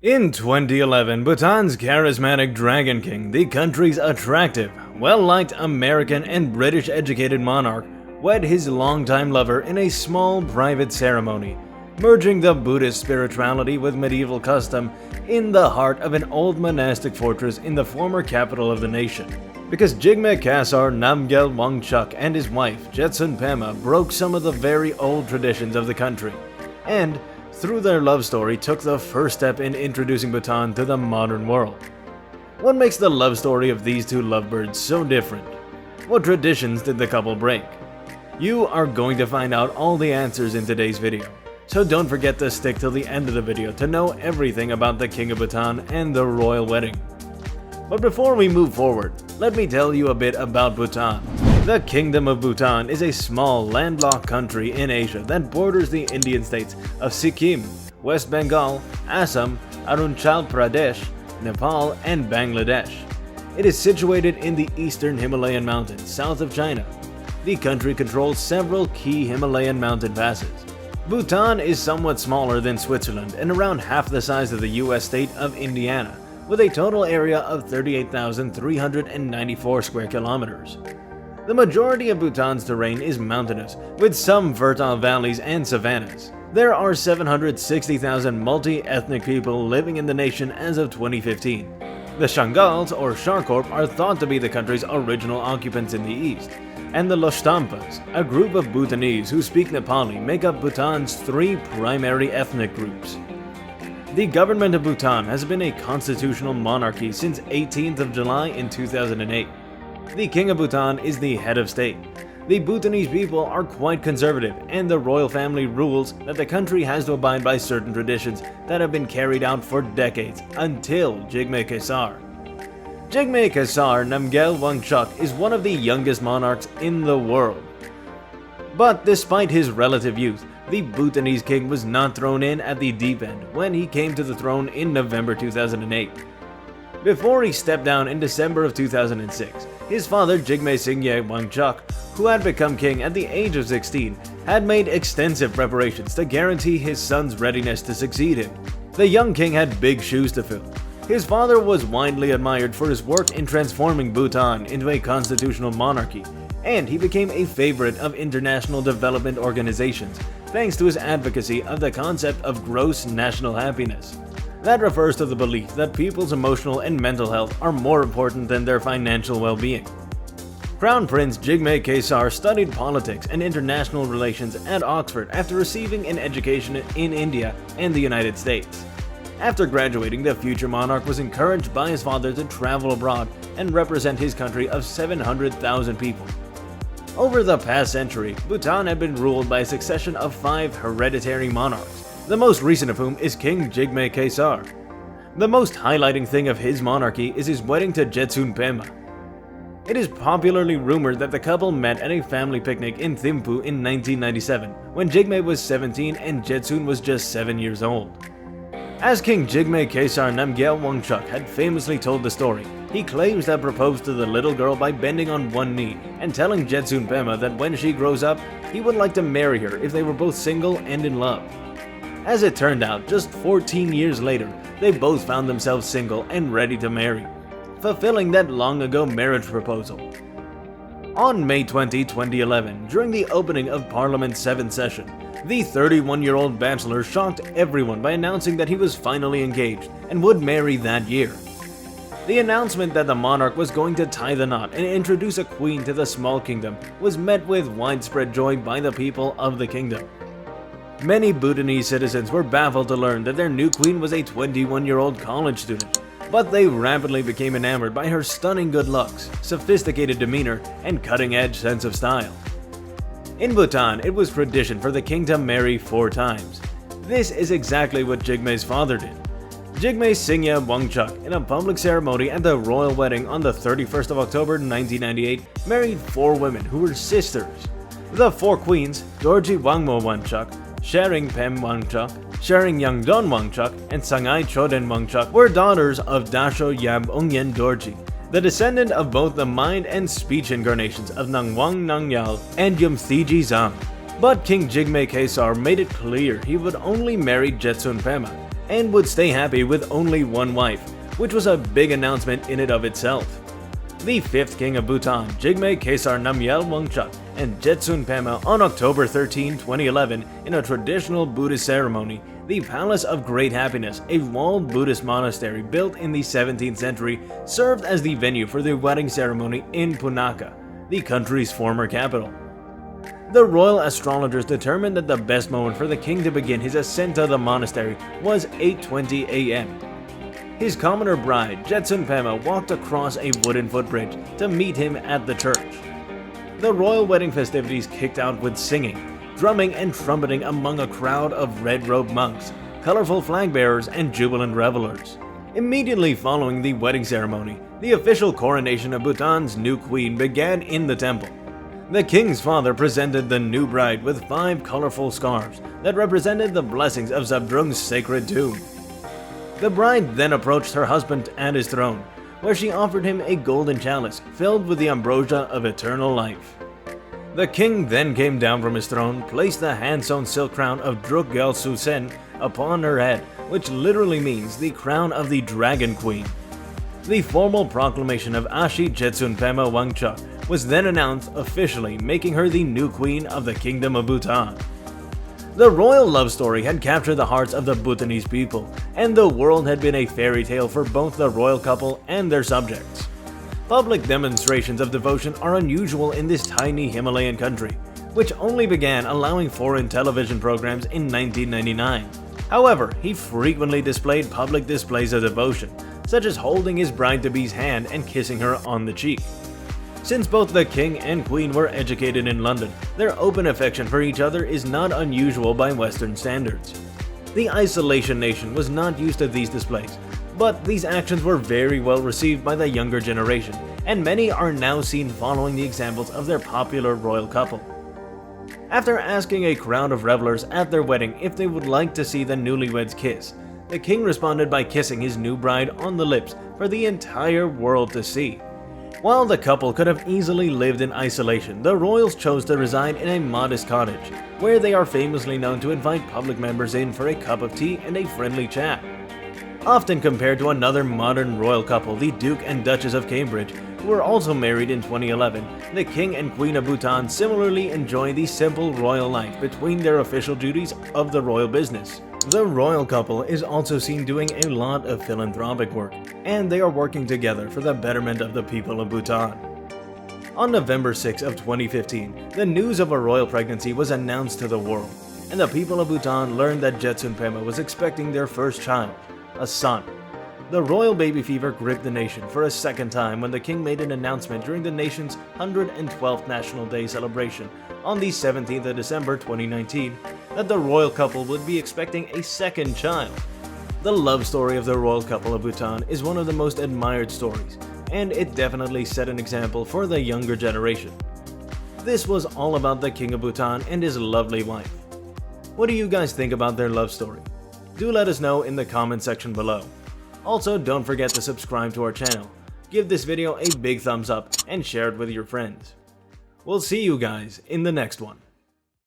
In 2011, Bhutan's charismatic Dragon King, the country's attractive, well-liked American and British-educated monarch, wed his longtime lover in a small private ceremony, merging the Buddhist spirituality with medieval custom in the heart of an old monastic fortress in the former capital of the nation. Because Jigme Khesar Namgyel Wangchuck and his wife, Jetsun Pema, broke some of the very old traditions of the country, and through their love story took the first step in introducing Bhutan to the modern world. What makes the love story of these two lovebirds so different? What traditions did the couple break? You are going to find out all the answers in today's video, so don't forget to stick till the end of the video to know everything about the King of Bhutan and the royal wedding. But before we move forward, let me tell you a bit about Bhutan. The Kingdom of Bhutan is a small, landlocked country in Asia that borders the Indian states of Sikkim, West Bengal, Assam, Arunachal Pradesh, Nepal, and Bangladesh. It is situated in the eastern Himalayan mountains, south of China. The country controls several key Himalayan mountain passes. Bhutan is somewhat smaller than Switzerland and around half the size of the US state of Indiana, with a total area of 38,394 square kilometers. The majority of Bhutan's terrain is mountainous, with some fertile valleys and savannas. There are 760,000 multi-ethnic people living in the nation as of 2015. The Shangals, or Sharkorp, are thought to be the country's original occupants in the east, and the Longtampas, a group of Bhutanese who speak Nepali, make up Bhutan's three primary ethnic groups. The government of Bhutan has been a constitutional monarchy since 18th of July in 2008. The King of Bhutan is the head of state. The Bhutanese people are quite conservative, and the royal family rules that the country has to abide by certain traditions that have been carried out for decades until Jigme Khesar. Jigme Khesar Namgyel Wangchuck is one of the youngest monarchs in the world. But despite his relative youth, the Bhutanese king was not thrown in at the deep end when he came to the throne in November 2008. Before he stepped down in December of 2006, his father Jigme Khesar Wangchuck, who had become king at the age of 16, had made extensive preparations to guarantee his son's readiness to succeed him. The young king had big shoes to fill. His father was widely admired for his work in transforming Bhutan into a constitutional monarchy, and he became a favorite of international development organizations thanks to his advocacy of the concept of gross national happiness. That refers to the belief that people's emotional and mental health are more important than their financial well-being. Crown Prince Jigme Khesar studied politics and international relations at Oxford after receiving an education in India and the United States. After graduating, the future monarch was encouraged by his father to travel abroad and represent his country of 700,000 people. Over the past century, Bhutan had been ruled by a succession of 5 hereditary monarchs, the most recent of whom is King Jigme Khesar. The most highlighting thing of his monarchy is his wedding to Jetsun Pema. It is popularly rumored that the couple met at a family picnic in Thimphu in 1997, when Jigme was 17 and Jetsun was just 7 years old. As King Jigme Khesar Namgyel Wangchuck had famously told the story, he claims to have proposed to the little girl by bending on one knee and telling Jetsun Pema that when she grows up, he would like to marry her if they were both single and in love. As it turned out, just 14 years later, they both found themselves single and ready to marry, fulfilling that long-ago marriage proposal. On May 20, 2011, during the opening of Parliament's 7th session, the 31-year-old bachelor shocked everyone by announcing that he was finally engaged and would marry that year. The announcement that the monarch was going to tie the knot and introduce a queen to the small kingdom was met with widespread joy by the people of the kingdom. Many Bhutanese citizens were baffled to learn that their new queen was a 21-year-old college student, but they rapidly became enamored by her stunning good looks, sophisticated demeanor, and cutting-edge sense of style. In Bhutan, it was tradition for the king to marry 4 times. This is exactly what Jigme's father did. Jigme Khesar Wangchuck, in a public ceremony at the royal wedding on the 31st of October 1998, married 4 women who were sisters. The 4 queens, Dorji Wangmo Wangchuck, Sharing Pem Wangchuck, Sharing Yangdon Wangchuck, and Sangai Choden Wangchuck, were daughters of Dasho Yab Ungyen Dorji, the descendant of both the mind and speech incarnations of Nangwang Nangyal and Yumthiji Zang. But King Jigme Khesar made it clear he would only marry Jetsun Pema, and would stay happy with only one wife, which was a big announcement in and of itself. The 5th King of Bhutan, Jigme Khesar Namgyel Wangchuck, and Jetsun Pema on October 13, 2011, in a traditional Buddhist ceremony, the Palace of Great Happiness, a walled Buddhist monastery built in the 17th century, served as the venue for the wedding ceremony in Punakha, the country's former capital. The royal astrologers determined that the best moment for the king to begin his ascent to the monastery was 8:20 a.m. His commoner bride, Jetsun Pema, walked across a wooden footbridge to meet him at the church. The royal wedding festivities kicked out with singing, drumming and trumpeting among a crowd of red-robed monks, colorful flag bearers, and jubilant revelers. Immediately following the wedding ceremony, the official coronation of Bhutan's new queen began in the temple. The king's father presented the new bride with 5 colorful scarves that represented the blessings of Zabdrung's sacred tomb. The bride then approached her husband at his throne, where she offered him a golden chalice filled with the ambrosia of eternal life. The king then came down from his throne, placed the hand-sewn silk crown of Druk Gyal Susen upon her head, which literally means the crown of the Dragon Queen. The formal proclamation of Ashi Jetsun Pema Wangchuck was then announced officially, making her the new queen of the Kingdom of Bhutan. The royal love story had captured the hearts of the Bhutanese people, and the world had been a fairy tale for both the royal couple and their subjects. Public demonstrations of devotion are unusual in this tiny Himalayan country, which only began allowing foreign television programs in 1999. However, he frequently displayed public displays of devotion, such as holding his bride-to-be's hand and kissing her on the cheek. Since both the king and queen were educated in London, their open affection for each other is not unusual by Western standards. The isolation nation was not used to these displays, but these actions were very well received by the younger generation, and many are now seen following the examples of their popular royal couple. After asking a crowd of revelers at their wedding if they would like to see the newlyweds kiss, the king responded by kissing his new bride on the lips for the entire world to see. While the couple could have easily lived in isolation, the royals chose to reside in a modest cottage, where they are famously known to invite public members in for a cup of tea and a friendly chat. Often compared to another modern royal couple, the Duke and Duchess of Cambridge, who were also married in 2011, the King and Queen of Bhutan similarly enjoy the simple royal life between their official duties of the royal business. The royal couple is also seen doing a lot of philanthropic work, and they are working together for the betterment of the people of Bhutan. On November 6 of 2015, the news of a royal pregnancy was announced to the world, and the people of Bhutan learned that Jetsun Pema was expecting their first child, a son. The royal baby fever gripped the nation for a second time when the king made an announcement during the nation's 112th National Day celebration on the 17th of December 2019 that the royal couple would be expecting a second child. The love story of the royal couple of Bhutan is one of the most admired stories, and it definitely set an example for the younger generation. This was all about the King of Bhutan and his lovely wife. What do you guys think about their love story? Do let us know in the comment section below. Also, don't forget to subscribe to our channel, give this video a big thumbs up, and share it with your friends. We'll see you guys in the next one.